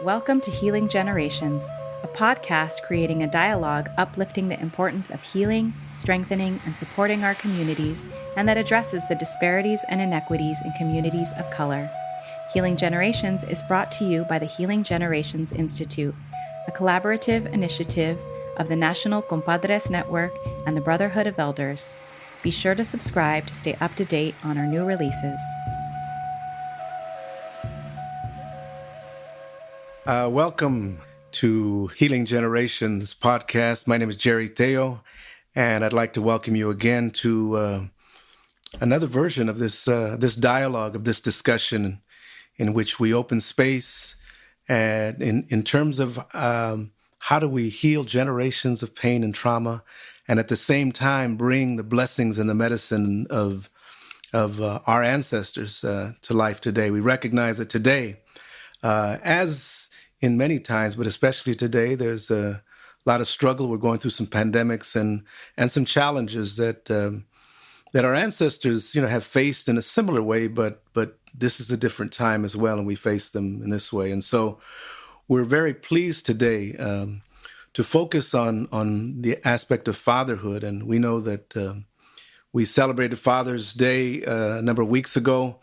Welcome to Healing Generations, a podcast creating a dialogue uplifting the importance of healing, strengthening, and supporting our communities, and that addresses the disparities and inequities in communities of color. Healing Generations is brought to you by the Healing Generations Institute, a collaborative initiative of the National Compadres Network and the Brotherhood of Elders. Be sure to subscribe to stay up to date on our new releases. Welcome to Healing Generations podcast. My name is Jerry Theo, and I'd like to welcome you again to another version of this dialogue, of this discussion in which we open space and in terms of how do we heal generations of pain and trauma, and at the same time bring the blessings and the medicine of our ancestors to life today. We recognize that today, as in many times, but especially today, there's a lot of struggle. We're going through some pandemics and some challenges that our ancestors, have faced in a similar way, but this is a different time as well, and we face them in this way. And so we're very pleased today to focus on the aspect of fatherhood. And we know that we celebrated Father's Day a number of weeks ago.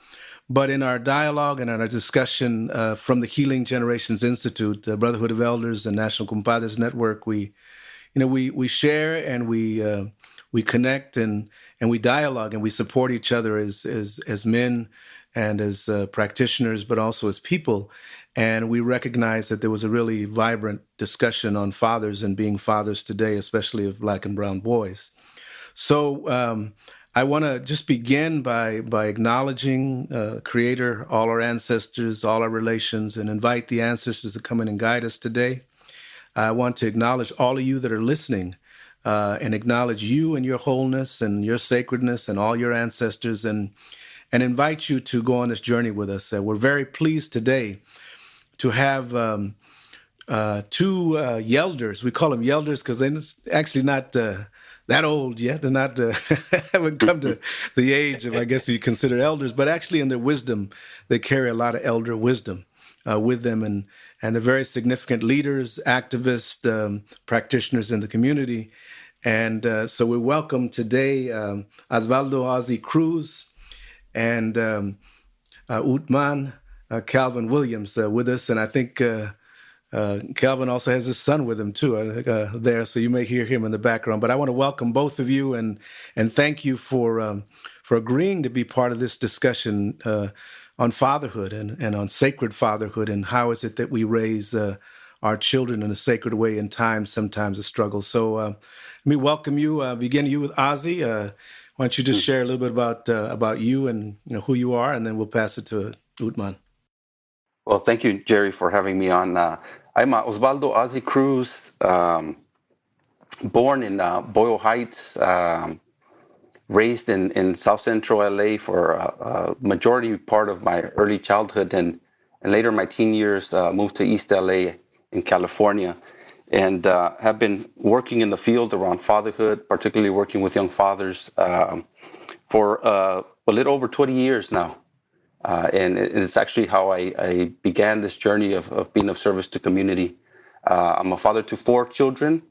But in our dialogue and in our discussion from the Healing Generations Institute, Brotherhood of Elders and National Compadres Network, we share and we connect and we dialogue and we support each other as men and as practitioners, but also as people. And we recognize that there was a really vibrant discussion on fathers and being fathers today, especially of Black and brown boys. So I want to just begin by acknowledging Creator, all our ancestors, all our relations, and invite the ancestors to come in and guide us today. I want to acknowledge all of you that are listening and acknowledge you and your wholeness and your sacredness and all your ancestors and invite you to go on this journey with us. We're very pleased today to have two yelders. We call them yelders because they're actually not that old yet. They're not haven't come to the age of, I guess you consider elders, but actually in their wisdom, they carry a lot of elder wisdom with them, and they're very significant leaders, activists, practitioners in the community. And so we welcome today Osvaldo Ozzie Cruz and Utman Calvin Williams with us, and I think Calvin also has his son with him too there, so you may hear him in the background. But I want to welcome both of you and thank you for agreeing to be part of this discussion on fatherhood and on sacred fatherhood, and how is it that we raise our children in a sacred way in times sometimes of struggle. So let me welcome you. Begin you with Ozzie. Why don't you just share a little bit about you and who you are, and then we'll pass it to Utman. Well, thank you, Jerry, for having me on. I'm Osvaldo Ozzie Cruz, born in Boyle Heights, raised in South Central LA for a majority part of my early childhood, and later my teen years moved to East LA in California, and have been working in the field around fatherhood, particularly working with young fathers for a little over 20 years now. And it's actually how I began this journey of being of service to community. I'm a father to 4 children,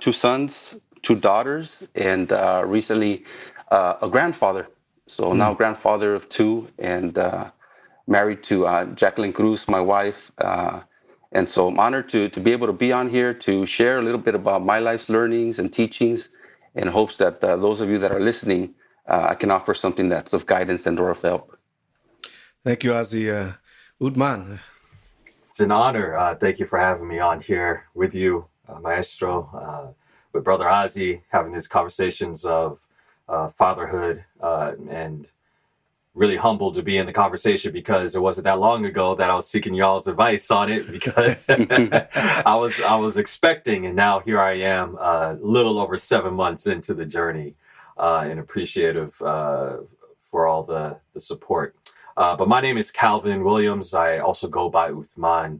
2 sons, 2 daughters, and recently a grandfather. So now grandfather of 2, and married to Jacqueline Cruz, my wife. And so I'm honored to be able to be on here to share a little bit about my life's learnings and teachings, in hopes that those of you that are listening, I can offer something that's of guidance and or of help. Thank you, Ozzie. Utman. It's an honor. Thank you for having me on here with you, Maestro, with Brother Ozzie, having these conversations of fatherhood, and really humbled to be in the conversation, because it wasn't that long ago that I was seeking y'all's advice on it, because I was expecting, and now here I am, a little over 7 months into the journey, and appreciative for all the support. But my name is Calvin Williams. I also go by Uthman.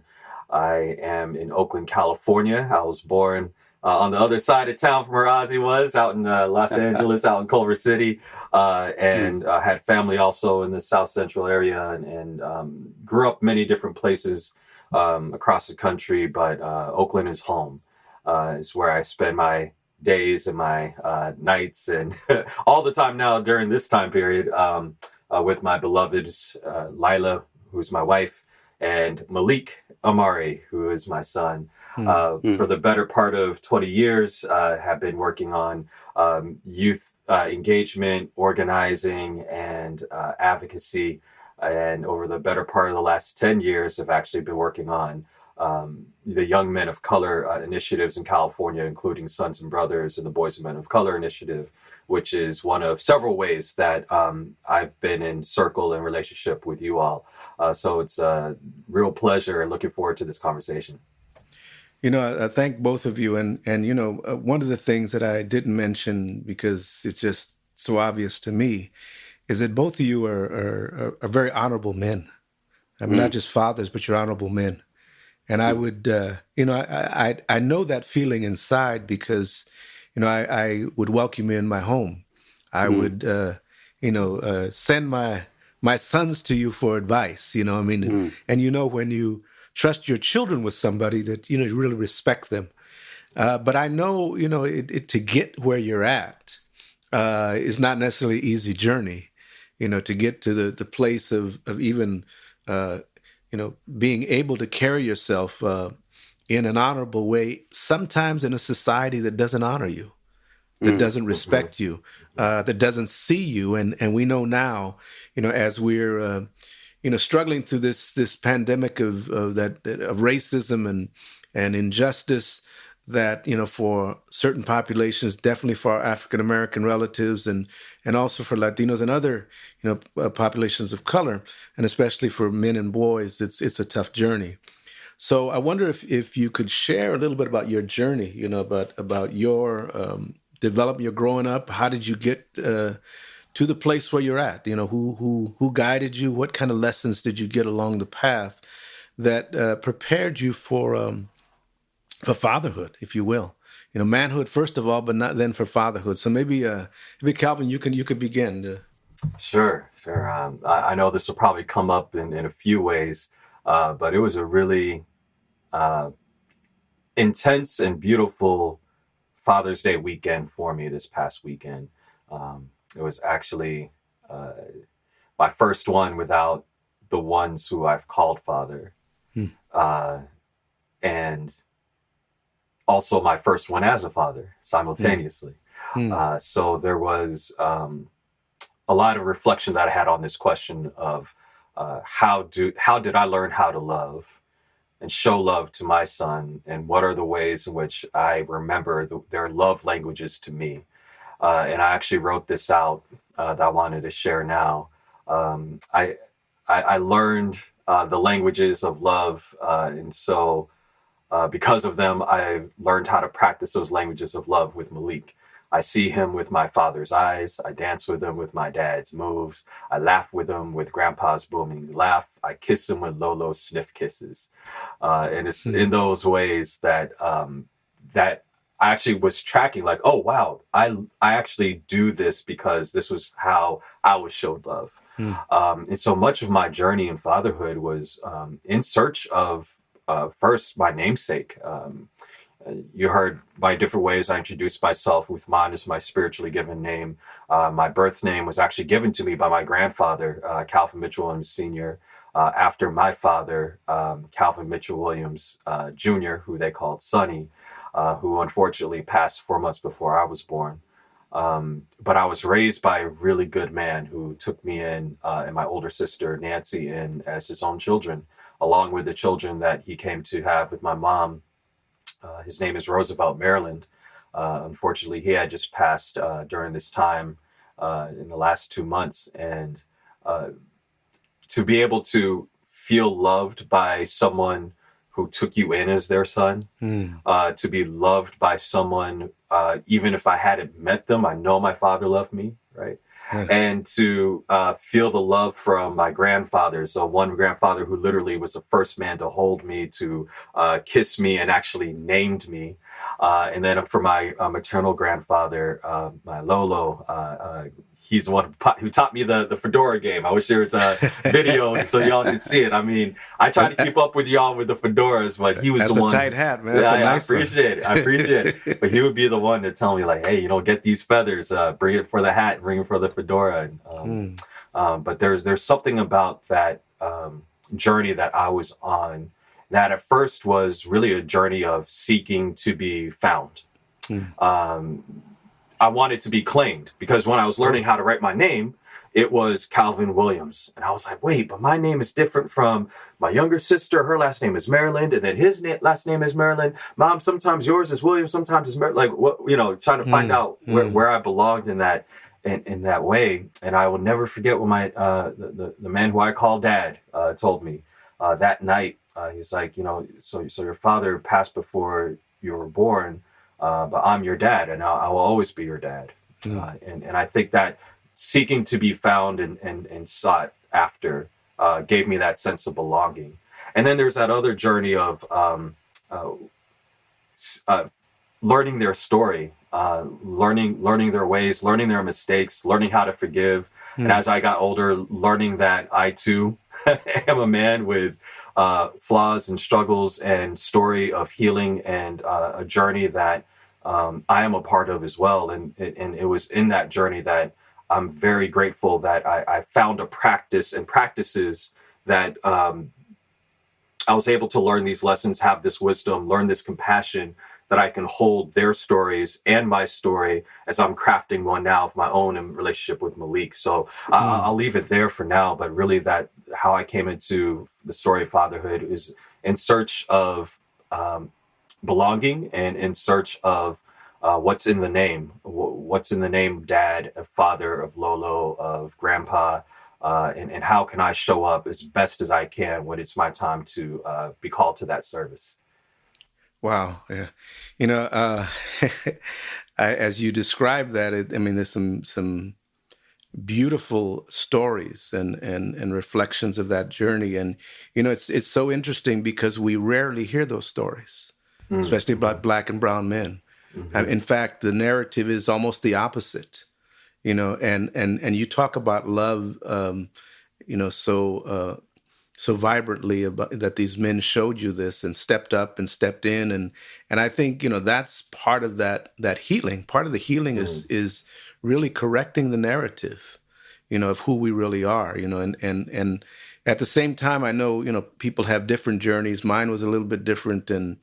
I am in Oakland, California. I was born on the other side of town from where Ozzie was, out in Los Angeles, out in Culver City, and had family also in the South Central area, and grew up many different places across the country, but Oakland is home. It's where I spend my days and my nights and all the time now during this time period with my beloveds, Lila, who's my wife, and Malik Amari, who is my son. For the better part of 20 years, have been working on youth engagement, organizing, and advocacy. And over the better part of the last 10 years, I've actually been working on the Young Men of Color initiatives in California, including Sons and Brothers and the Boys and Men of Color initiative, which is one of several ways that I've been in circle and relationship with you all. So it's a real pleasure and looking forward to this conversation. I thank both of you. And one of the things that I didn't mention, because it's just so obvious to me, is that both of you are very honorable men. I mean, not just fathers, but you're honorable men. And I would, I know that feeling inside because, I would welcome you in my home. I would, send my sons to you for advice, and when you trust your children with somebody that, you really respect them. But I know, to get where you're at is not necessarily an easy journey, to get to the place of even, being able to carry yourself in an honorable way, sometimes in a society that doesn't honor you, that doesn't respect you, that doesn't see you. And we know now, as we're, struggling through this pandemic of racism and injustice, that, for certain populations, definitely for our African-American relatives and also for Latinos and other, populations of color, and especially for men and boys, it's a tough journey. So I wonder if you could share a little bit about your journey, about your development, your growing up. How did you get to the place where you're at? Who guided you? What kind of lessons did you get along the path that prepared you for fatherhood, if you will, manhood first of all, but not then for fatherhood. So maybe Calvin, you could begin. Sure. I know this will probably come up in a few ways, but it was a really intense and beautiful Father's Day weekend for me this past weekend. It was actually my first one without the ones who I've called father, and also my first one as a father simultaneously. So there was a lot of reflection that I had on this question of how did I learn how to love and show love to my son, and what are the ways in which I remember their love languages to me. And I actually wrote this out that I wanted to share now. I learned the languages of love, and so because of them, I learned how to practice those languages of love with Malik. I see him with my father's eyes. I dance with him with my dad's moves. I laugh with him with grandpa's booming laugh. I kiss him with Lolo's sniff kisses. And it's in those ways that that I actually was tracking, like, oh, wow, I actually do this because this was how I was showed love. And so much of my journey in fatherhood was in search of first, my namesake. You heard by different ways I introduced myself. Uthman is my spiritually given name. My birth name was actually given to me by my grandfather, Calvin Mitchell Williams Sr., after my father, Calvin Mitchell Williams Jr., who they called Sonny, who unfortunately passed 4 months before I was born. But I was raised by a really good man who took me in and my older sister, Nancy, in as his own children, along with the children that he came to have with my mom. His name is Roosevelt Maryland. Unfortunately, he had just passed during this time in the last 2 months. And to be able to feel loved by someone who took you in as their son, to be loved by someone, even if I hadn't met them, I know my father loved me, right? And to feel the love from my grandfather. So one grandfather who literally was the first man to hold me, to kiss me, and actually named me. And then for my maternal grandfather, my Lolo, he's the one who taught me the fedora game. I wish there was a video so y'all could see it. I mean, I try to keep up with y'all with the fedoras, but he was That's the one. That's a tight hat, man. Yeah, That's a nice I appreciate it. I appreciate it. But he would be the one to tell me, like, hey, get these feathers, bring it for the hat, bring it for the fedora. And, but there's something about that journey that I was on that at first was really a journey of seeking to be found. I wanted to be claimed because when I was learning how to write my name, it was Calvin Williams. And I was like, wait, but my name is different from my younger sister. Her last name is Maryland. And then his last name is Maryland. Mom, sometimes yours is Williams. Sometimes it's Maryland. Like, what, trying to find out where I belonged in that way. And I will never forget what my, the man who I call Dad, told me, that night. He's like, so your father passed before you were born. But I'm your dad, and I will always be your dad. And I think that seeking to be found and sought after gave me that sense of belonging. And then there's that other journey of learning their story, learning their ways, learning their mistakes, learning how to forgive. And as I got older, learning that I too am a man with flaws and struggles and story of healing and a journey that I am a part of as well. And it was in that journey that I'm very grateful that I found a practice and practices that I was able to learn these lessons, have this wisdom, learn this compassion, that I can hold their stories and my story as I'm crafting one now of my own in relationship with Malik. So I'll leave it there for now, but really that how I came into the story of fatherhood is in search of belonging and in search of what's in the name, dad, of father, of Lolo, of grandpa, and how can I show up as best as I can when it's my time to be called to that service. Wow. Yeah. As you describe that, there's some beautiful stories and reflections of that journey. And, it's so interesting because we rarely hear those stories, especially about Black and brown men. In fact, the narrative is almost the opposite, and you talk about love, so vibrantly about that these men showed you this and stepped up and stepped in. And I think, that's part of that healing. Part of the healing is really correcting the narrative, of who we really are, and at the same time, I know, people have different journeys. Mine was a little bit different. And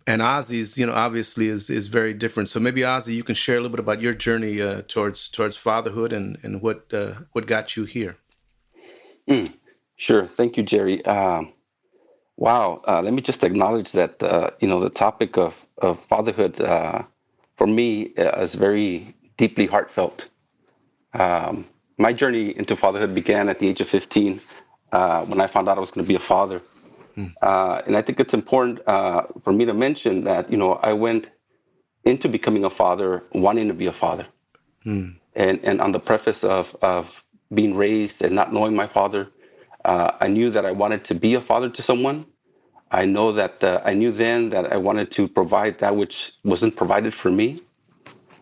Ozzie's, obviously is very different. So maybe Ozzie, you can share a little bit about your journey towards fatherhood and what got you here. Sure. Thank you, Jerry. Wow. Let me just acknowledge that, the topic of fatherhood for me is very deeply heartfelt. My journey into fatherhood began at the age of 15 when I found out I was going to be a father. And I think it's important for me to mention that, I went into becoming a father wanting to be a father. And on the preface of being raised and not knowing my father, I knew that I wanted to be a father to someone. I knew then that I wanted to provide that which wasn't provided for me.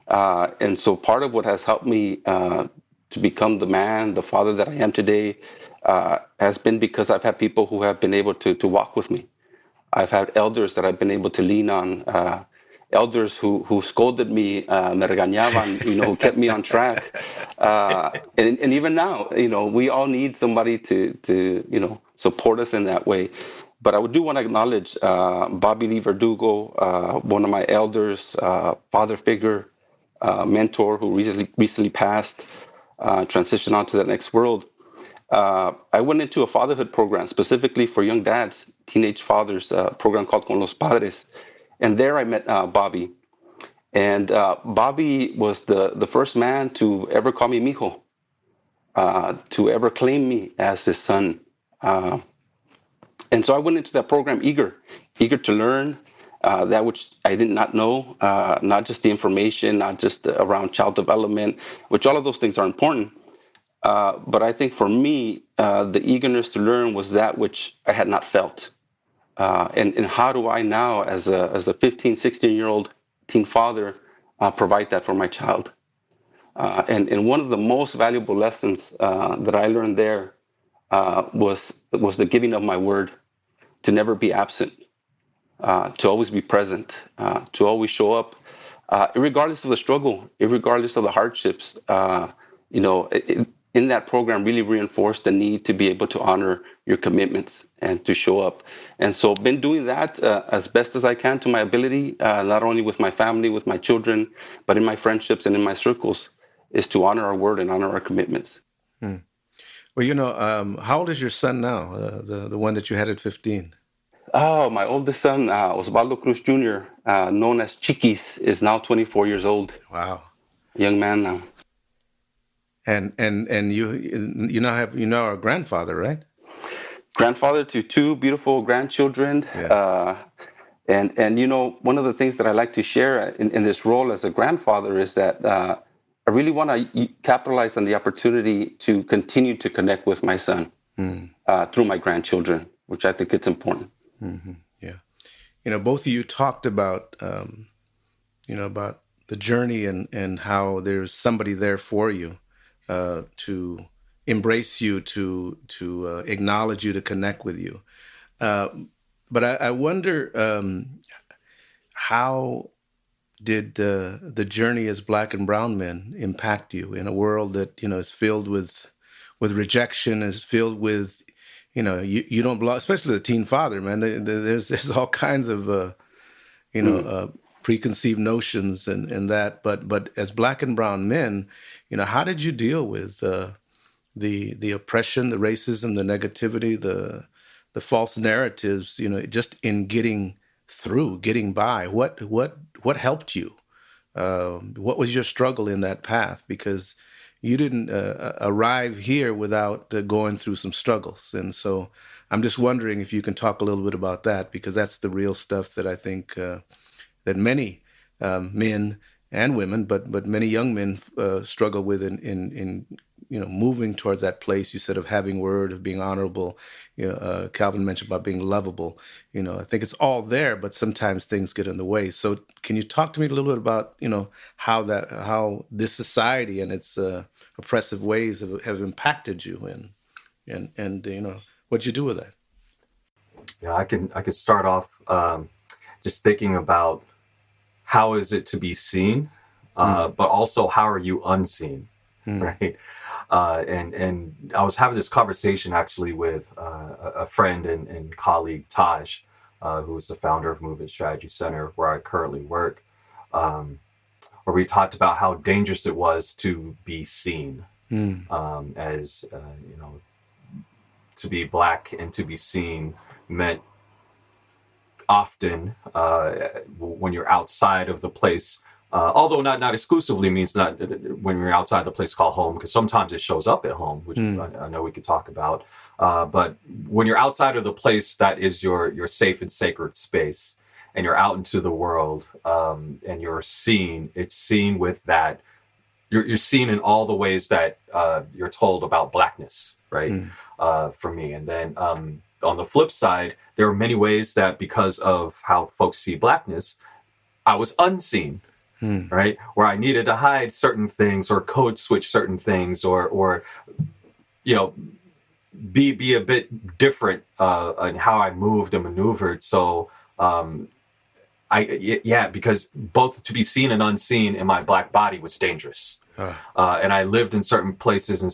And so part of what has helped me to become the father that I am today has been because I've had people who have been able to walk with me. I've had elders that I've been able to lean on, elders who scolded me, me regañaban, who kept me on track. And even now, we all need somebody to support us in that way. But I do want to acknowledge Bobby Lee Verdugo, one of my elders, father figure, mentor who recently passed, transitioned on to the next world. I went into a fatherhood program specifically for young dads, teenage fathers, program called Con los Padres. And there I met Bobby. And Bobby was the first man to ever call me mijo, to ever claim me as his son. And so I went into that program eager to learn that which I did not know, not just the information, not just around child development, which all of those things are important. But I think for me, the eagerness to learn was that which I had not felt. And how do I now, as a 15, 16-year-old teen father, provide that for my child? And one of the most valuable lessons that I learned there was the giving of my word, to never be absent, to always be present, to always show up, regardless of the struggle, regardless of the hardships. In that program really reinforced the need to be able to honor your commitments and to show up. And so been doing that as best as I can to my ability, not only with my family, with my children, but in my friendships and in my circles, is to honor our word and honor our commitments. Well, how old is your son now, the one that you had at 15? Oh, my oldest son, Osvaldo Cruz Jr., known as Chiquis, is now 24 years old. Wow. A young man now. And you now are a grandfather, right? Grandfather to two beautiful grandchildren. Yeah. And one of the things that I like to share in this role as a grandfather is that I really want to capitalize on the opportunity to continue to connect with my son through my grandchildren, which I think it's important. Mm-hmm. Yeah. Both of you talked about, about the journey and how there's somebody there for you, to embrace you, to acknowledge you, to connect with you. But I wonder, how did the journey as Black and brown men impact you in a world that, is filled with rejection, is filled with, you don't belong, especially the teen father, man. There's all kinds of, preconceived notions and that. But as Black and brown men, how did you deal with the oppression, the racism, the negativity, the false narratives, just in getting through, getting by? What helped you? What was your struggle in that path? Because you didn't arrive here without going through some struggles. And so I'm just wondering if you can talk a little bit about that, because that's the real stuff that I think that many men and women, but many young men struggle with in moving towards that place you said of having word, of being honorable. Calvin mentioned about being lovable. I think it's all there, but sometimes things get in the way. So can you talk to me a little bit about how this society and its oppressive ways have impacted you, and what you do with that? Yeah, I could start off just thinking about how is it to be seen, but also how are you unseen, right? And I was having this conversation actually with a friend and colleague, Taj, who is the founder of Movement Strategy Center, where I currently work, where we talked about how dangerous it was to be seen, as to be Black and to be seen meant often when you're outside of the place, although not exclusively, means not when you're outside the place called home, because sometimes it shows up at home, which I know we could talk about. But when you're outside of the place that is your safe and sacred space, and you're out into the world, and you're seen, it's seen with that. You're seen in all the ways that you're told about Blackness, right? For me. And then on the flip side, there are many ways that because of how folks see Blackness, I was unseen, right? Where I needed to hide certain things or code switch certain things or be a bit different in how I moved and maneuvered. So because both to be seen and unseen in my Black body was dangerous. And I lived in certain places and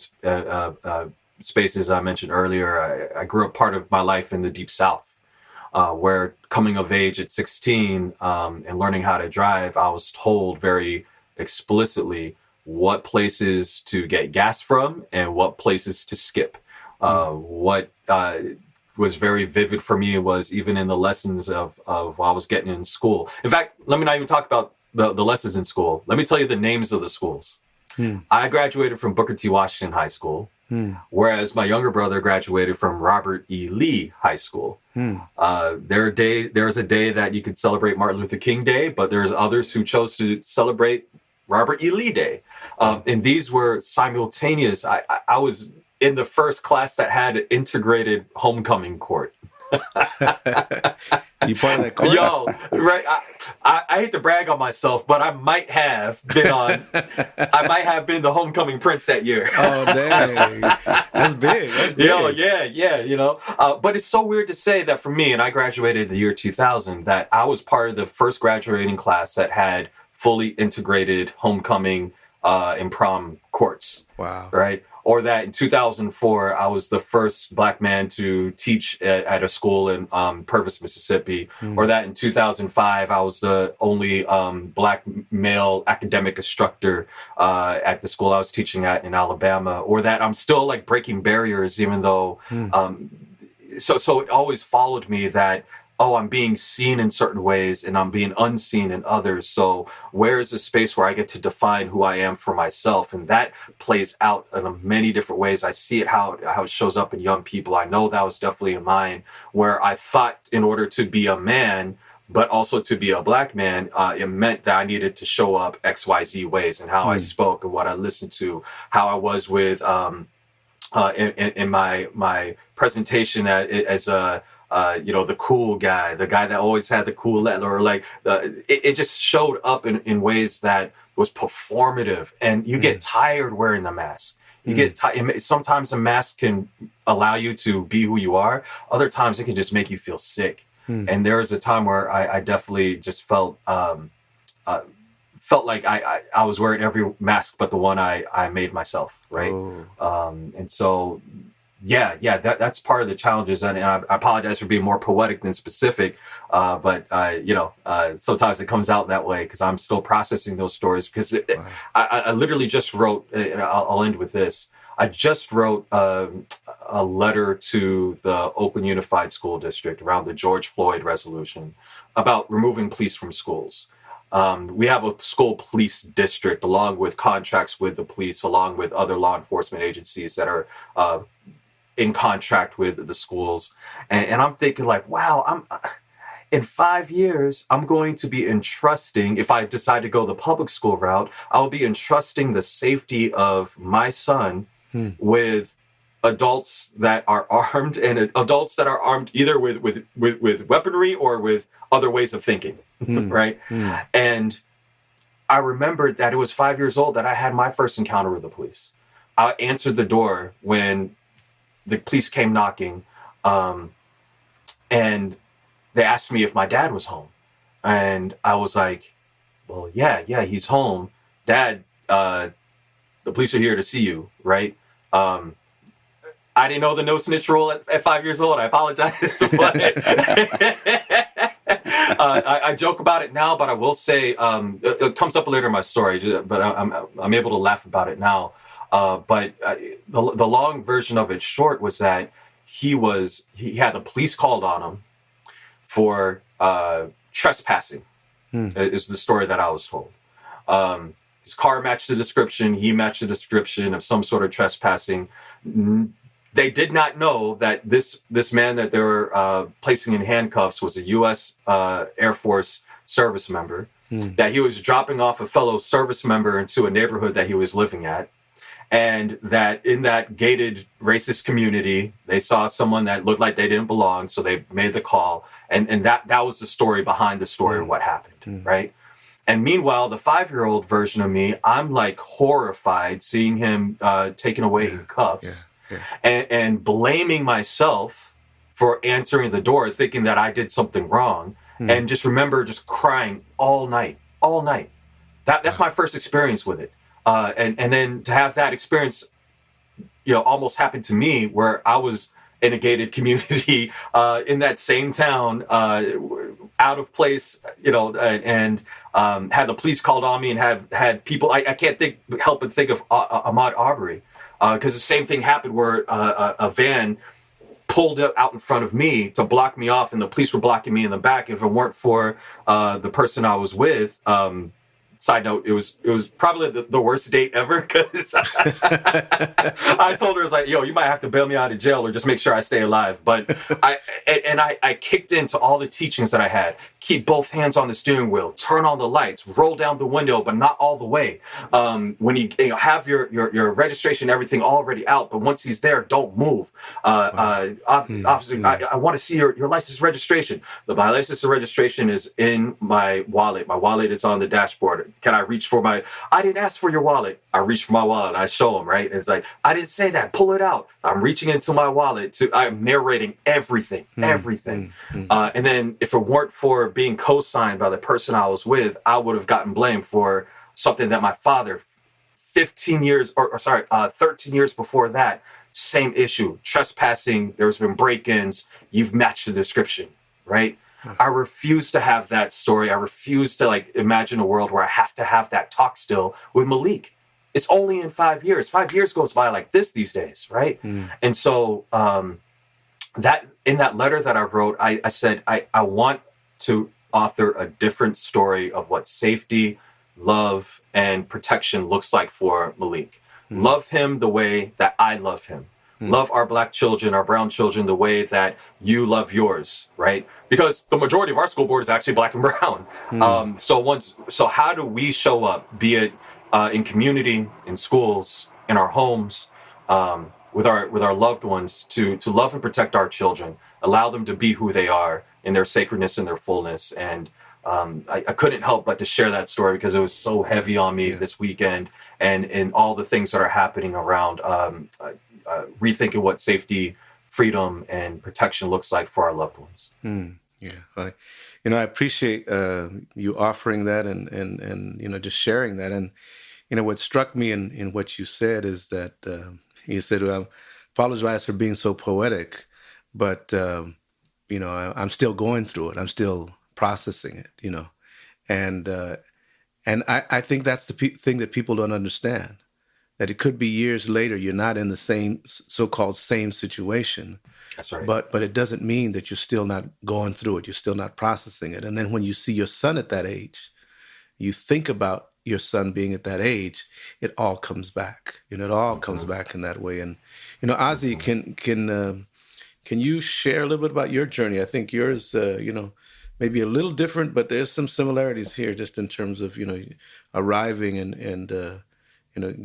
spaces I mentioned earlier. I grew up part of my life in the Deep South, where coming of age at 16 and learning how to drive, I was told very explicitly what places to get gas from and what places to skip. What was very vivid for me was even in the lessons of while I was getting in school. In fact, let me not even talk about the lessons in school. Let me tell you the names of the schools. I graduated from Booker T. Washington High School, whereas my younger brother graduated from Robert E. Lee High School. There's a day that you could celebrate Martin Luther King Day, but there's others who chose to celebrate Robert E. Lee Day. And these were simultaneous. I was in the first class that had integrated homecoming court. You part of that court? Yo, right. I hate to brag on myself, but I might have been the homecoming prince that year. Oh, dang. That's big. That's big. Yo, yeah. But it's so weird to say that for me, and I graduated in the year 2000, that I was part of the first graduating class that had fully integrated homecoming and prom courts. Wow. Right. Or that in 2004, I was the first Black man to teach at a school in Purvis, Mississippi. Or that in 2005, I was the only Black male academic instructor at the school I was teaching at in Alabama. Or that I'm still like breaking barriers, even though. So it always followed me that, oh, I'm being seen in certain ways and I'm being unseen in others. So where is the space where I get to define who I am for myself? And that plays out in many different ways. I see it how it shows up in young people. I know that was definitely in mine, where I thought in order to be a man, but also to be a Black man, it meant that I needed to show up XYZ ways, and how I spoke and what I listened to, how I was with in my presentation as a the cool guy, the guy that always had the cool letter, or like it just showed up in ways that was performative. And you get tired wearing the mask. You get tired. Sometimes a mask can allow you to be who you are. Other times it can just make you feel sick. And there was a time where I definitely just felt like I was wearing every mask but the one I made myself, right? And so. Yeah, that's part of the challenges, and I apologize for being more poetic than specific, but sometimes it comes out that way because I'm still processing those stories. Because I literally just wrote, and I'll end with this. I just wrote a letter to the Oakland Unified School District around the George Floyd resolution about removing police from schools. We have a school police district along with contracts with the police, along with other law enforcement agencies that are in contract with the schools. And I'm thinking like, wow, in 5 years, I'm going to be entrusting, if I decide to go the public school route, I'll be entrusting the safety of my son with adults that are armed, and adults that are armed either with weaponry or with other ways of thinking, right? And I remembered that it was 5 years old that I had my first encounter with the police. I answered the door when the police came knocking, and they asked me if my dad was home. And I was like, well, yeah, he's home. Dad, the police are here to see you, right? I didn't know the no snitch rule at 5 years old. I apologize. But I joke about it now, but I will say it comes up later in my story, but I'm able to laugh about it now. But the long version of it short was that he had the police called on him for trespassing, is the story that I was told. His car matched the description. He matched the description of some sort of trespassing. They did not know that this man that they were placing in handcuffs was a U.S. Air Force service member, that he was dropping off a fellow service member into a neighborhood that he was living at. And that in that gated racist community, they saw someone that looked like they didn't belong. So they made the call. And that was the story behind the story of what happened, right? And meanwhile, the 5-year-old version of me, I'm like horrified seeing him taken away in cuffs and blaming myself for answering the door, thinking that I did something wrong. And just remember just crying all night. That's my first experience with it. And then to have that experience, almost happened to me, where I was in a gated community in that same town, out of place, and had the police called on me, and had people. I can't help but think of Ahmaud Arbery, because the same thing happened where a van pulled out in front of me to block me off, and the police were blocking me in the back. If it weren't for the person I was with. Side note, it was probably the worst date ever, because I told her, I was like, yo, you might have to bail me out of jail or just make sure I stay alive. But I kicked into all the teachings that I had. keep both hands on the steering wheel, turn on the lights, roll down the window, but not all the way. When you have your registration, everything already out, but once he's there, don't move. Officer, I want to see your license registration. My license and registration is in my wallet. My wallet is on the dashboard. Can I reach for I didn't ask for your wallet. I reach for my wallet. I show him, right? It's like, I didn't say that. Pull it out. I'm reaching into my wallet. I'm narrating everything. And then if it weren't for being co-signed by the person I was with, I would have gotten blamed for something that my father, 13 years before that, same issue, trespassing, there's been break-ins, you've matched the description, right? I refuse to have that story. I refuse to imagine a world where I have to have that talk still with Malik. It's only in 5 years. 5 years goes by like this these days, right? And so that in that letter that I wrote, I said, I want to author a different story of what safety, love, and protection looks like for Malik. Love him the way that I love him. Love our black children, our brown children, the way that you love yours, right? Because the majority of our school board is actually black and brown. So how do we show up, be it in community, in schools, in our homes, with our loved ones, to love and protect our children, allow them to be who they are in their sacredness and their fullness. And I couldn't help but to share that story because it was so heavy on me this weekend, and in all the things that are happening around rethinking what safety, freedom, and protection looks like for our loved ones. I appreciate you offering that and just sharing that. And what struck me in what you said is that you said, apologize for being so poetic, but I'm still going through it. I'm still processing it, and I think that's the thing that people don't understand, that it could be years later, you're not in the same so-called same situation. That's right. But it doesn't mean that you're still not going through it. You're still not processing it. And then when you see your son at that age, you think about your son being at that age, it all comes back. It all comes back in that way. And Ozzie, can you share a little bit about your journey? I think yours, maybe a little different, but there's some similarities here, just in terms of arriving and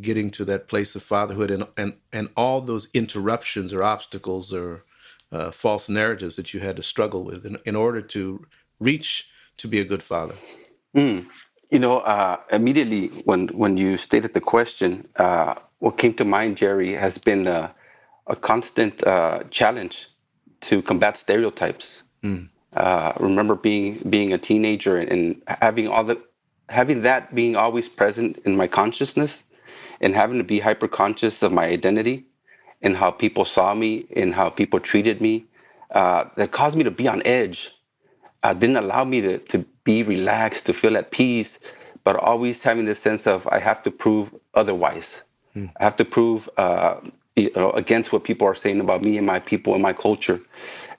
getting to that place of fatherhood, and all those interruptions or obstacles or false narratives that you had to struggle with in order to reach to be a good father. Immediately when you stated the question, what came to mind, Jerry, has been a constant challenge to combat stereotypes. Remember being a teenager and having that being always present in my consciousness, and having to be hyper conscious of my identity and how people saw me and how people treated me, that caused me to be on edge. Didn't allow me to be relaxed, to feel at peace, but always having this sense of I have to prove otherwise. I have to prove against what people are saying about me and my people and my culture.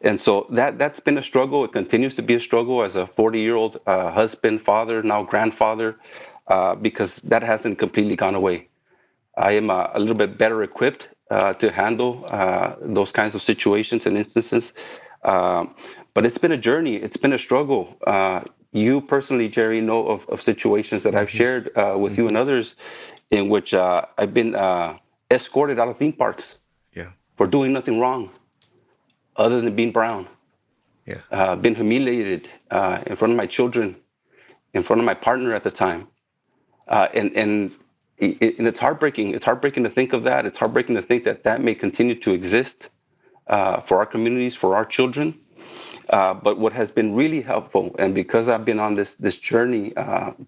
And so that's been a struggle. It continues to be a struggle as a 40-year-old husband, father, now grandfather, because that hasn't completely gone away. I am a little bit better equipped to handle those kinds of situations and instances. But it's been a journey. It's been a struggle. You personally, Jerry, know of situations that I've shared with you and others in which I've been escorted out of theme parks for doing nothing wrong other than being brown. Been humiliated in front of my children, in front of my partner at the time. And it's heartbreaking. It's heartbreaking to think of that. It's heartbreaking to think that may continue to exist for our communities, for our children. But what has been really helpful, and because I've been on this journey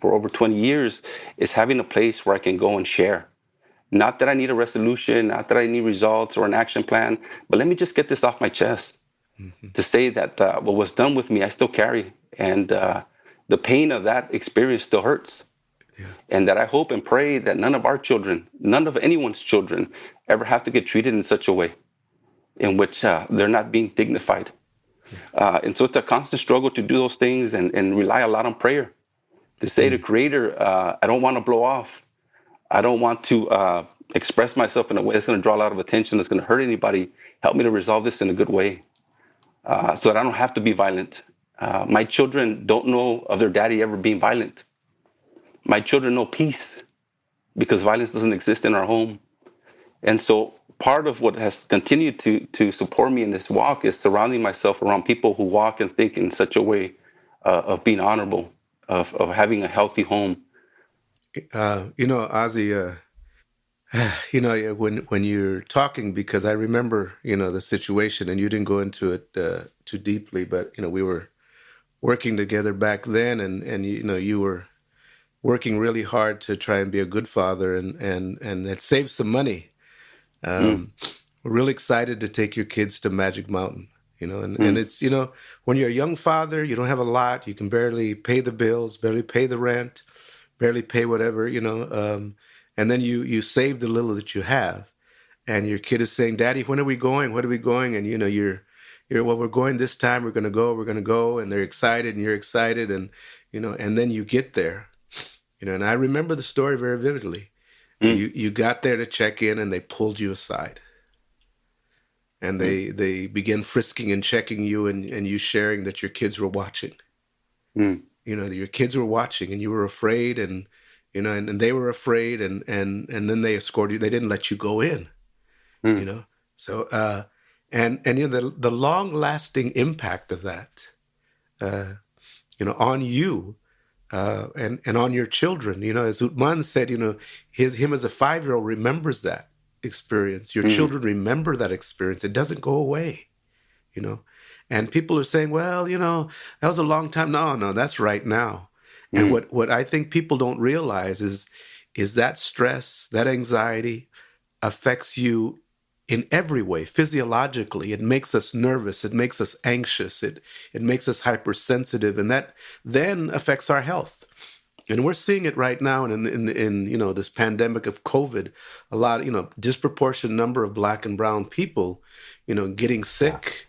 for over 20 years, is having a place where I can go and share. Not that I need a resolution, not that I need results or an action plan, but let me just get this off my chest to say that what was done with me, I still carry. And the pain of that experience still hurts. And that I hope and pray that none of our children, none of anyone's children ever have to get treated in such a way in which they're not being dignified. And so it's a constant struggle to do those things and rely a lot on prayer, to say to Creator, I don't want to blow off. I don't want to express myself in a way that's going to draw a lot of attention, that's going to hurt anybody. Help me to resolve this in a good way so that I don't have to be violent. My children don't know of their daddy ever being violent. My children know peace because violence doesn't exist in our home. And so part of what has continued to support me in this walk is surrounding myself around people who walk and think in such a way of being honorable, of having a healthy home. Ozzie, when you're talking, because I remember, the situation, and you didn't go into it too deeply, but, we were working together back then, and you were working really hard to try and be a good father, and had saved some money. Mm, We're really excited to take your kids to Magic Mountain, and mm, it's, when you're a young father, you don't have a lot, you can barely pay the bills, barely pay the rent, barely pay whatever, and then you save the little that you have, and your kid is saying, "Daddy, when are we going? When are we going?" And you're well, we're going this time. We're gonna go, and they're excited, and you're excited, and and then you get there, and I remember the story very vividly. mm, You got there to check in, and they pulled you aside, and mm, they began frisking and checking you, and you sharing that your kids were watching. mm, That your kids were watching, and you were afraid, and and they were afraid, and then they escorted you. They didn't let you go in. you mm, know so and the long lasting impact of that, uh on you, and on your children, as Utman said, him as a 5-year-old remembers that experience. Your mm, children remember that experience. It doesn't go away. you know and people are saying, well, that was a long time. No, that's right now. And mm, what I think people don't realize is that stress, that anxiety affects you in every way. Physiologically, it makes us nervous, it makes us anxious, it makes us hypersensitive, and that then affects our health. And we're seeing it right now in this pandemic of COVID. A lot, disproportionate number of Black and brown people, getting Yeah. sick,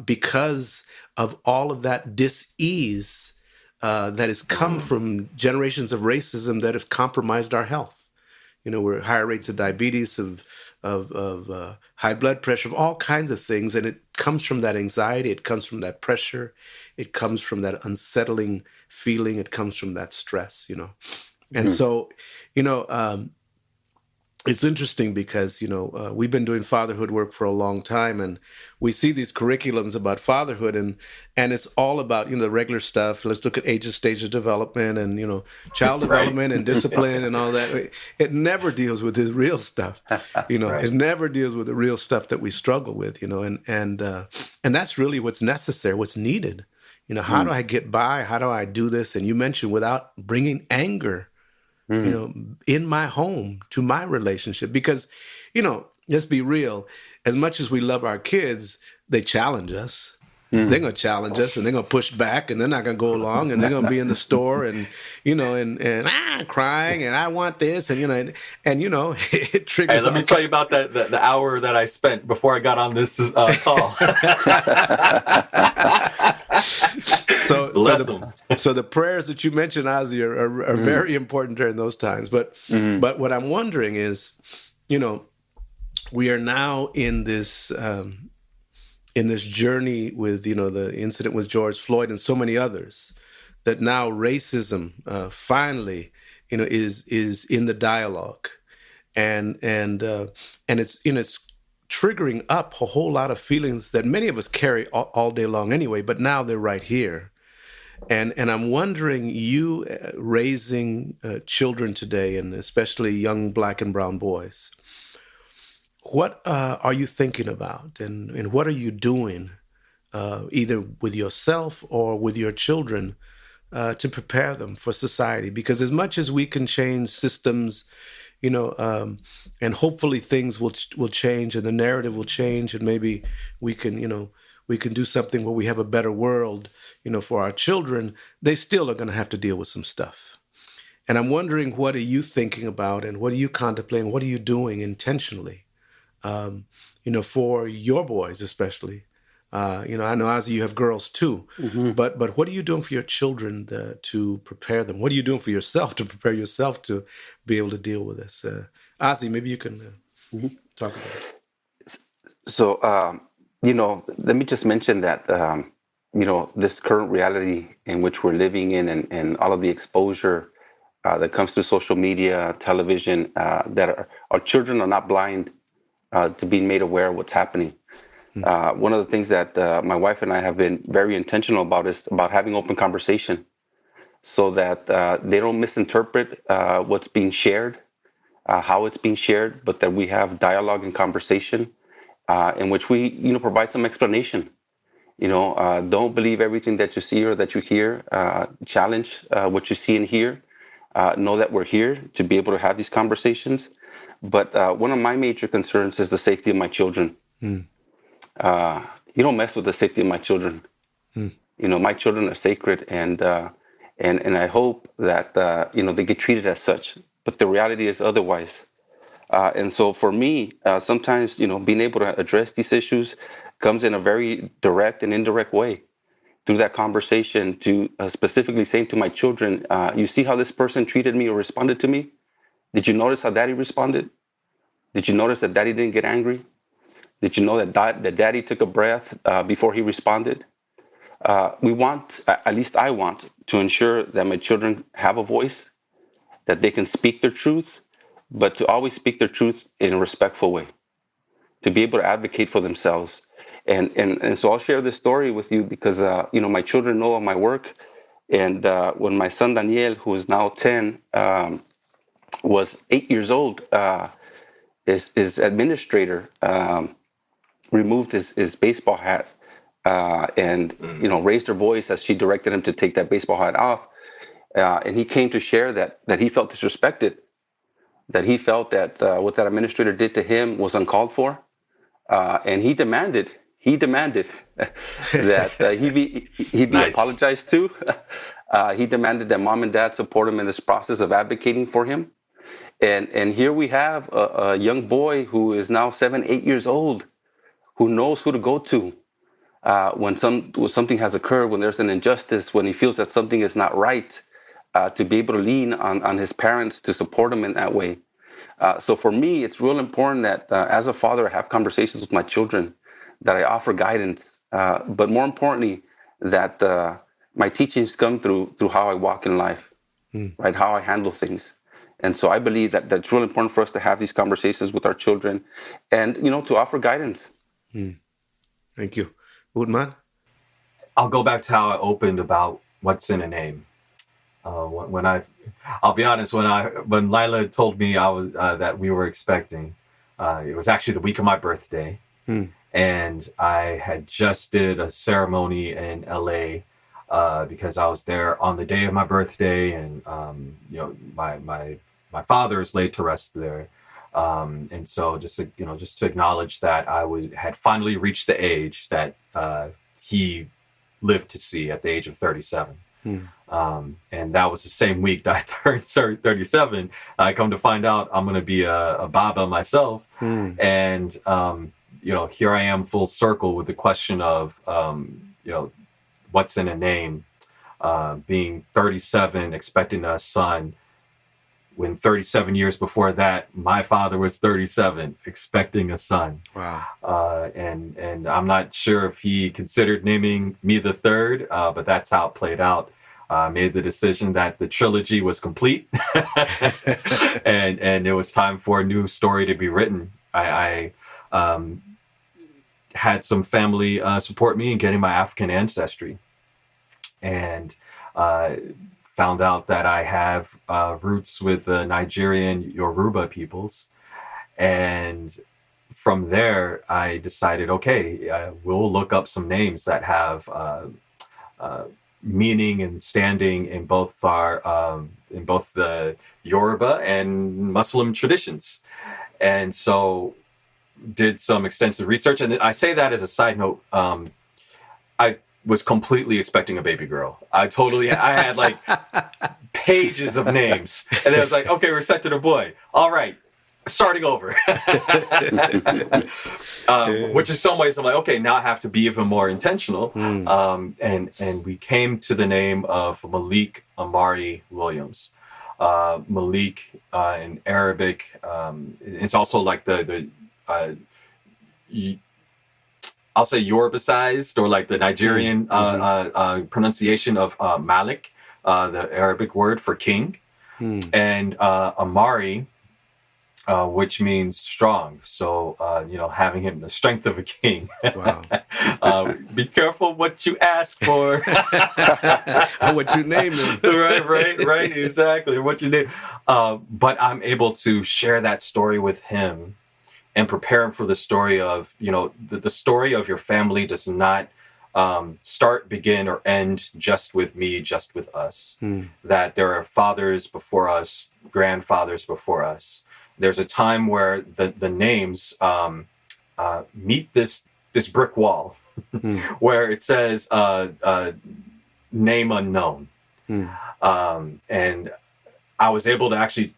because of all of that dis-ease that has come from generations of racism that have compromised our health. We're higher rates of diabetes, of high blood pressure, of all kinds of things, and it comes from that anxiety. It comes from that pressure. It comes from that unsettling feeling. It comes from that stress. And mm, so, you know, um, it's interesting because we've been doing fatherhood work for a long time, and we see these curriculums about fatherhood, and it's all about the regular stuff. Let's look at ages, stage of development, and child Right. development and discipline and all that. It never deals with the real stuff. Right. It never deals with the real stuff that we struggle with. And that's really what's necessary, what's needed. How do mm, I get by? How do I do this? And you mentioned without bringing anger mm, in my home to my relationship. Because, let's be real, as much as we love our kids, they challenge us. They're mm. going to challenge us, and they're going to push back, and they're not going to go along, and they're going to be in the store and, and crying, and I want this, and it Hey, triggers let me all tell kinds. you about the hour that I spent before I got on this call. So Bless the them. so the prayers that you mentioned, Ozzie, are Mm, very important during those times. But mm, but what I'm wondering is, you know, we are now in this journey with the incident with George Floyd and so many others, that now racism finally is in the dialogue, and it's triggering up a whole lot of feelings that many of us carry all day long anyway, but now they're right here. And I'm wondering, you raising children today, and especially young Black and brown boys, what are you thinking about, and what are you doing, either with yourself or with your children, to prepare them for society? Because as much as we can change systems, and hopefully things will change, and the narrative will change, and maybe we can we can do something where we have a better world, for our children. They still are going to have to deal with some stuff. And I'm wondering, what are you thinking about, and what are you contemplating? What are you doing intentionally, for your boys, especially? I know, Ozzie, you have girls too, mhm. but what are you doing for your children to prepare them? What are you doing for yourself to prepare yourself to be able to deal with this? Ozzie, maybe you can talk about it. So, let me just mention that. this current reality in which we're living in, and all of the exposure that comes through social media, television, that our children are not blind to being made aware of what's happening. One of the things that my wife and I have been very intentional about is about having open conversation, so that they don't misinterpret what's being shared, how it's being shared, but that we have dialogue and conversation in which we, provide some explanation. Don't believe everything that you see or that you hear. Challenge what you see and hear. Know that we're here to be able to have these conversations. But one of my major concerns is the safety of my children. You don't mess with the safety of my children. My children are sacred, and I hope that they get treated as such. But the reality is otherwise. And so for me, sometimes being able to address these issues comes in a very direct and indirect way through that conversation, to specifically saying to my children, you see how this person treated me or responded to me? Did you notice how daddy responded? Did you notice that daddy didn't get angry? Did you know that daddy took a breath before he responded? We want, at least I want, to ensure that my children have a voice, that they can speak their truth, but to always speak their truth in a respectful way, to be able to advocate for themselves. And so I'll share this story with you because, my children know of my work. And when my son Daniel, who is now 10, was 8 years old, his administrator removed his baseball hat and raised her voice as she directed him to take that baseball hat off. And he came to share that he felt disrespected, that he felt that what that administrator did to him was uncalled for. And he demanded that he be Nice. apologized to. He demanded that mom and dad support him in this process of advocating for him. And here we have a young boy who is now 7, 8 years old, who knows who to go to when something has occurred, when there's an injustice, when he feels that something is not right, to be able to lean on his parents to support him in that way. So for me, it's real important that as a father, I have conversations with my children, that I offer guidance, but more importantly, that my teachings come through how I walk in life, right? How I handle things. And so I believe that that's really important for us to have these conversations with our children, and to offer guidance. Thank you. Woodman? I'll go back to how I opened about what's in a name. I'll be honest, when Lila told me that we were expecting, it was actually the week of my birthday, and I had just did a ceremony in LA because I was there on the day of my birthday, and my father is laid to rest there, and so just to acknowledge that I had finally reached the age that he lived to see at the age of 37. And that was the same week that I turned 37. I come to find out I'm going to be a Baba myself. And, here I am full circle with the question of, what's in a name, being 37, expecting a son, when 37 years before that, my father was 37, expecting a son. Wow. And I'm not sure if he considered naming me the third, but that's how it played out. Made the decision that the trilogy was complete, and it was time for a new story to be written. I had some family support me in getting my African ancestry, and found out that I have roots with the Nigerian Yoruba peoples. And from there, I decided, okay, we'll look up some names that have meaning and standing in both the Yoruba and Muslim traditions. And so did some extensive research. And I say that as a side note. I was completely expecting a baby girl. I had like pages of names. And then I was like, okay, we're expecting a boy. All right, starting over. Which in some ways I'm like, okay, now I have to be even more intentional. And we came to the name of Malik Amari Williams. Malik in Arabic, it's also like I'll say Yorubicized, or like the Nigerian pronunciation of Malik, the Arabic word for king, and Amari, which means strong. So, having him the strength of a king. Wow. Be careful what you ask for. What you name him. right. Exactly. What you name. But I'm able to share that story with him and prepare him for the story of, the story of your family does not start, begin, or end just with me, just with us. That there are fathers before us, grandfathers before us. There's a time where the names meet this brick wall where it says name unknown. And I was able to actually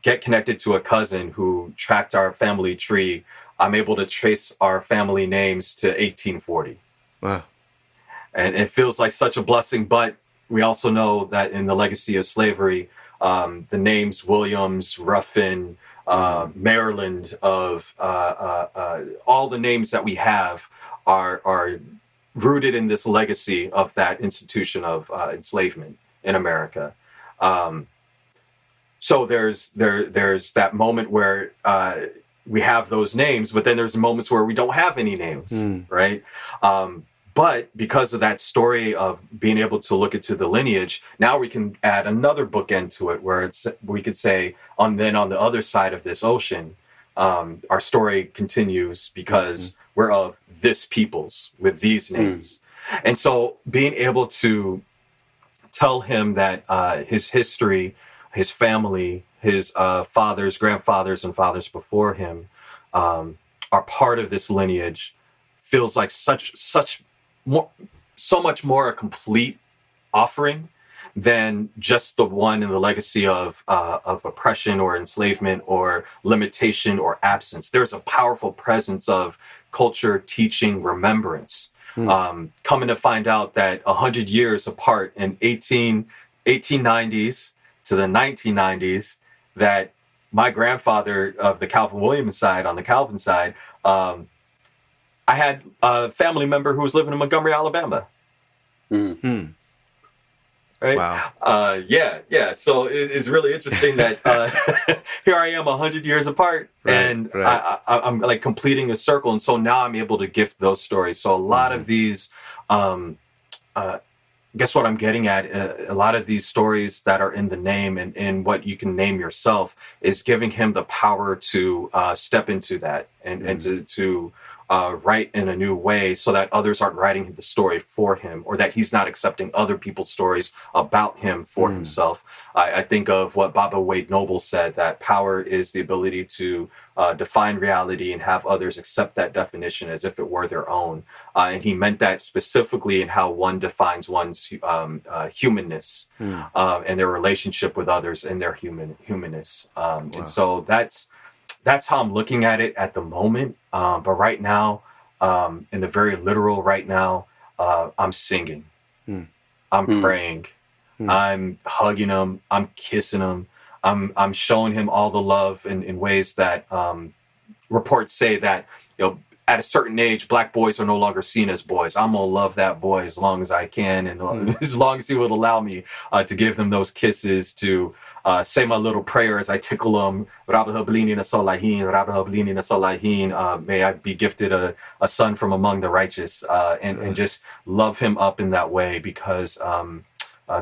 get connected to a cousin who tracked our family tree. I'm able to trace our family names to 1840. Wow. And it feels like such a blessing, but we also know that in the legacy of slavery, the names Williams, Ruffin, Maryland, of all the names that we have are rooted in this legacy of that institution of enslavement in America. So there's that moment where we have those names, but then there's moments where we don't have any names, right? But because of that story of being able to look into the lineage, now we can add another bookend to it where we could say, on the other side of this ocean, our story continues because we're of this peoples with these names. And so being able to tell him that his history, his family, his fathers, grandfathers, and fathers before him are part of this lineage feels like so much more a complete offering than just the one in the legacy of oppression or enslavement or limitation or absence. There's a powerful presence of culture, teaching, remembrance. Coming to find out that 100 years apart in 1890s to the 1990s, that my grandfather of the Calvin Williams side, on the Calvin side, I had a family member who was living in Montgomery, Alabama. Right? Wow. Yeah. So it's really interesting that here I am 100 years apart, and I'm like completing a circle. And so now I'm able to gift those stories. So a lot of these, guess what I'm getting at? A lot of these stories that are in the name and what you can name yourself is giving him the power to step into that and to write in a new way, so that others aren't writing the story for him, or that he's not accepting other people's stories about him for himself. I think of what Baba Wade Noble said, that power is the ability to define reality and have others accept that definition as if it were their own. And he meant that specifically in how one defines one's humanness and their relationship with others and their humanness. And so that's how I'm looking at it at the moment. But right now, in the very literal right now, I'm singing. I'm praying. I'm hugging him. I'm kissing him. I'm showing him all the love in ways that reports say that, at a certain age, Black boys are no longer seen as boys. I'm going to love that boy as long as I can, and as long as he would allow me to give them those kisses, to say my little prayer as I tickle them. May I be gifted a son from among the righteous, and just love him up in that way, because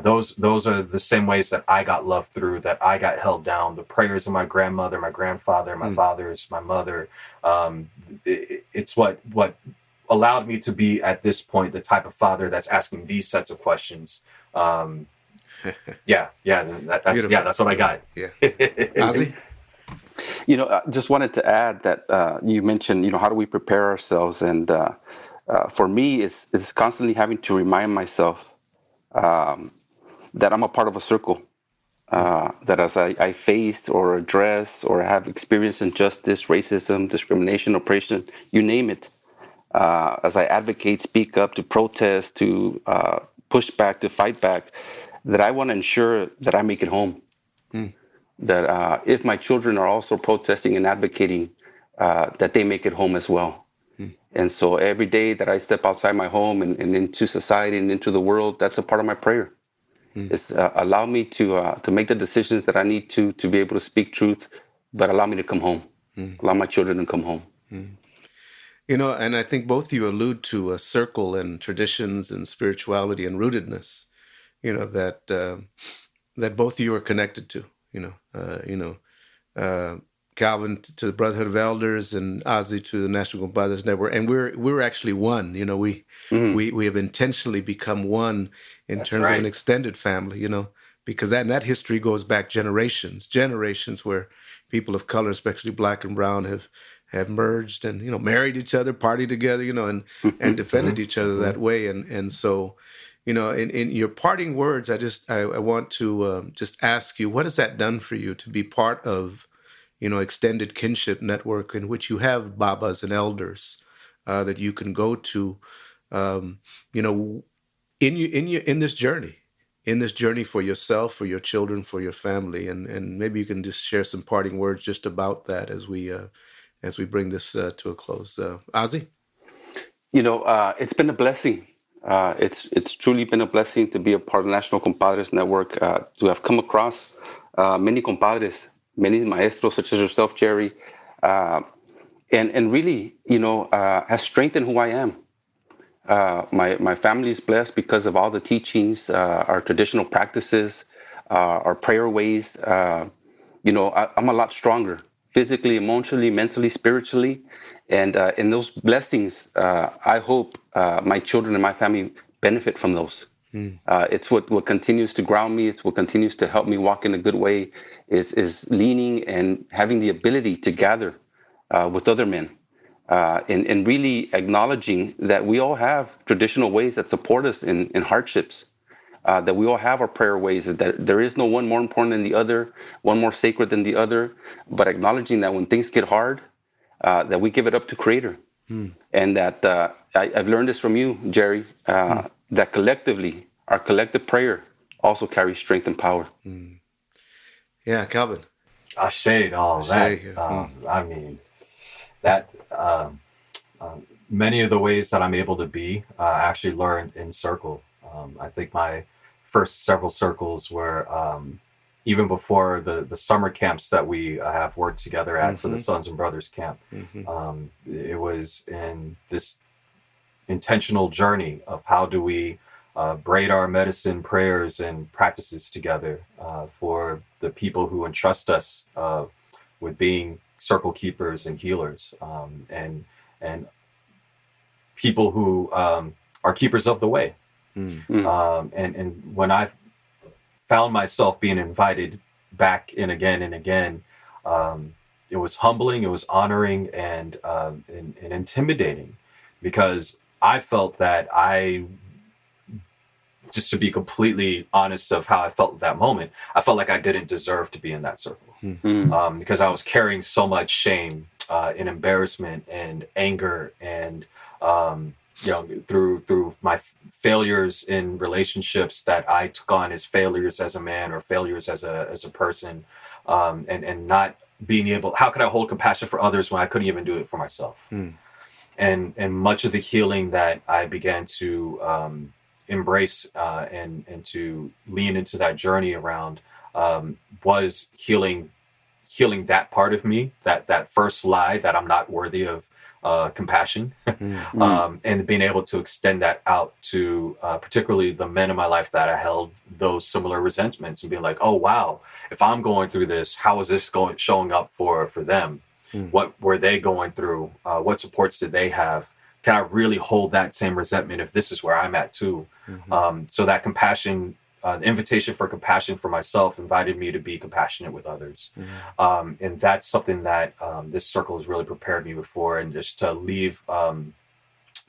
those are the same ways that I got loved through, that I got held down. The prayers of my grandmother, my grandfather, my fathers, my mother. It's what allowed me to be at this point the type of father that's asking these sets of questions. That's what I got. Ozzie? I just wanted to add that you mentioned, how do we prepare ourselves? And for me, it's constantly having to remind myself that I'm a part of a circle. That as I faced or address or have experienced injustice, racism, discrimination, oppression, you name it, as I advocate, speak up, to protest, to push back, to fight back, that I want to ensure that I make it home. That if my children are also protesting and advocating, that they make it home as well. And so every day that I step outside my home and into society and into the world, that's a part of my prayer. It's allow me to make the decisions that I need to be able to speak truth, but allow me to come home. Allow my children to come home. And I think both of you allude to a circle and traditions and spirituality and rootedness, that both of you are connected to, Calvin to the Brotherhood of Elders and Ozzie to the National Compadres Network, and we're actually one. We have intentionally become one in That's terms right. of an extended family. Because that history goes back generations where people of color, especially Black and brown, have merged and married each other, partied together, and defended each other that way, and so. In your parting words, I want to just ask you, what has that done for you to be part of, extended kinship network in which you have babas and elders that you can go to, in this journey for yourself, for your children, for your family, and maybe you can just share some parting words just about that as we bring this to a close. Ozzie? It's been a blessing. It's truly been a blessing to be a part of the National Compadres Network, to have come across many compadres, many maestros such as yourself, Jerry, and really, has strengthened who I am. My family is blessed because of all the teachings, our traditional practices, our prayer ways. I'm a lot stronger physically, emotionally, mentally, spiritually. And in those blessings, I hope my children and my family benefit from those. It's what continues to ground me. It's what continues to help me walk in a good way, is leaning and having the ability to gather with other men. And really acknowledging that we all have traditional ways that support us in hardships, that we all have our prayer ways, that there is no one more important than the other, one more sacred than the other, but acknowledging that when things get hard, that we give it up to Creator. And that I've learned this from you, Jerry, that collectively, our collective prayer also carries strength and power. Yeah, Calvin. Ashe, all that. I mean, that many of the ways that I'm able to be, I actually learned in circle. I think my first several circles were even before the summer camps that we have worked together at for the Sons and Brothers Camp. It was in this intentional journey of how do we braid our medicine prayers and practices together for the people who entrust us with being circle keepers and healers, and people who are keepers of the way. And when I found myself being invited back in again and again, it was humbling, it was honoring, and intimidating, because I felt that just to be completely honest of how I felt at that moment, I felt like I didn't deserve to be in that circle, because I was carrying so much shame and embarrassment and anger and through my failures in relationships that I took on as failures as a man or failures as a person, and not being able. How could I hold compassion for others when I couldn't even do it for myself? And much of the healing that I began to embrace and to lean into that journey around was healing that part of me, that first lie that I'm not worthy of compassion, and being able to extend that out to particularly the men in my life that I held those similar resentments, and being like, oh wow, if I'm going through this, how is this showing up for them? What were they going through? What supports did they have? Can I really hold that same resentment if this is where I'm at too? So that compassion, the invitation for compassion for myself invited me to be compassionate with others. And that's something that this circle has really prepared me for. And just to leave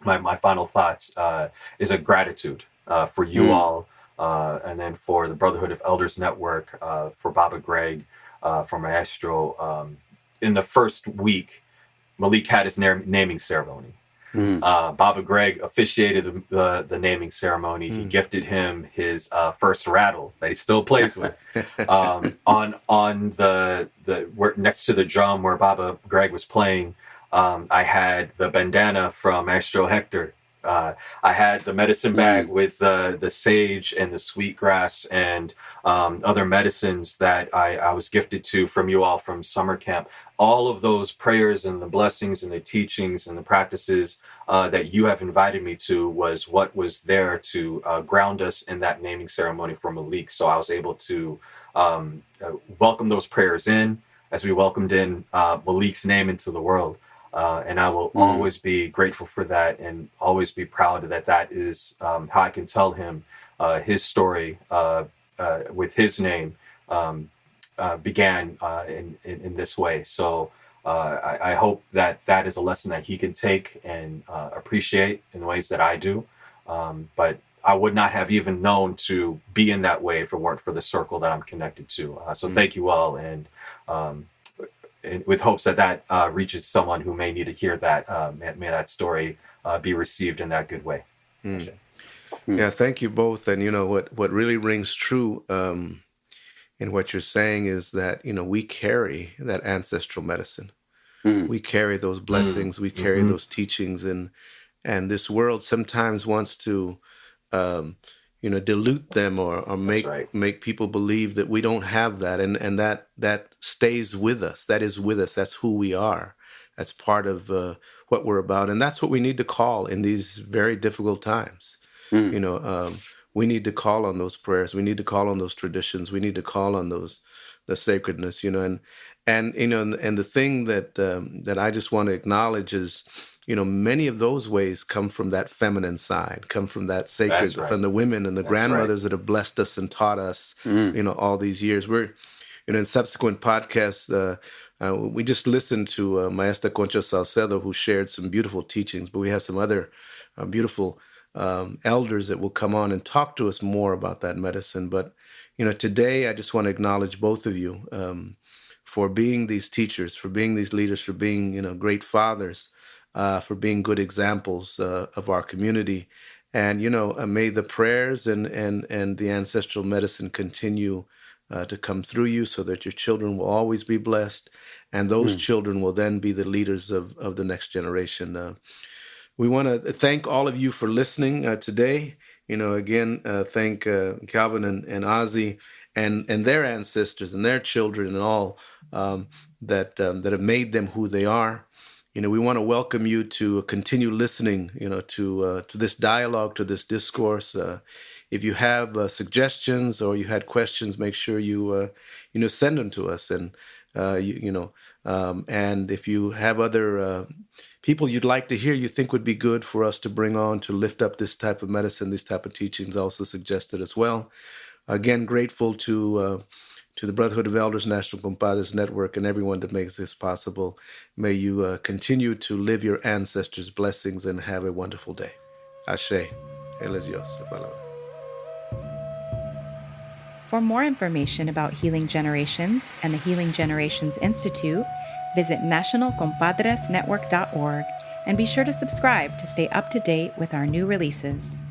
my final thoughts is a gratitude for you all, and then for the Brotherhood of Elders Network, for Baba Greg, for Maestro. In the first week, Malik had his naming ceremony. Baba Greg officiated the naming ceremony. He gifted him his first rattle that he still plays with. On the where, next to the drum where Baba Greg was playing, I had the bandana from Maestro Hector. I had the medicine bag with the sage and the sweetgrass and other medicines that I was gifted to from you all from summer camp. All of those prayers and the blessings and the teachings and the practices that you have invited me to was what was there to ground us in that naming ceremony for Malik. So I was able to welcome those prayers in as we welcomed in Malik's name into the world. And I will always be grateful for that and always be proud that that is how I can tell him his story with his name began in this way. So I hope that that is a lesson that he can take and appreciate in ways that I do. But I would not have even known to be in that way if it weren't for the circle that I'm connected to. So thank you all. And with hopes that that reaches someone who may need to hear that, may that story be received in that good way. Yeah, thank you both. And what really rings true in what you're saying is that we carry that ancestral medicine. We carry those blessings. We carry those teachings, and this world sometimes wants to dilute them or make people believe that we don't have that, and that stays with us. That is with us. That's who we are. That's part of what we're about, and that's what we need to call in these very difficult times. We need to call on those prayers. We need to call on those traditions. We need to call on the sacredness. And the thing that I just want to acknowledge is, many of those ways come from that feminine side, come from that sacred, from the women and the grandmothers that have blessed us and taught us, all these years. We're, in subsequent podcasts, we just listened to Maestra Concha Salcedo, who shared some beautiful teachings, but we have some other beautiful elders that will come on and talk to us more about that medicine. But, today I just want to acknowledge both of you for being these teachers, for being these leaders, for being, great fathers, for being good examples of our community. And, may the prayers and the ancestral medicine continue to come through you so that your children will always be blessed. And those children will then be the leaders of the next generation. We want to thank all of you for listening today. Again, thank Calvin and Ozzie and their ancestors and their children and all that have made them who they are. We want to welcome you to continue listening, to this dialogue, to this discourse. If you have suggestions or you had questions, make sure you send them to us. And and if you have other people you'd like to hear, you think would be good for us to bring on to lift up this type of medicine, these type of teachings, also suggested as well. Again, grateful to the Brotherhood of Elders National Compadres Network and everyone that makes this possible. May you continue to live your ancestors' blessings and have a wonderful day. Ashe. Él es Dios. For more information about Healing Generations and the Healing Generations Institute, visit nationalcompadresnetwork.org and be sure to subscribe to stay up to date with our new releases.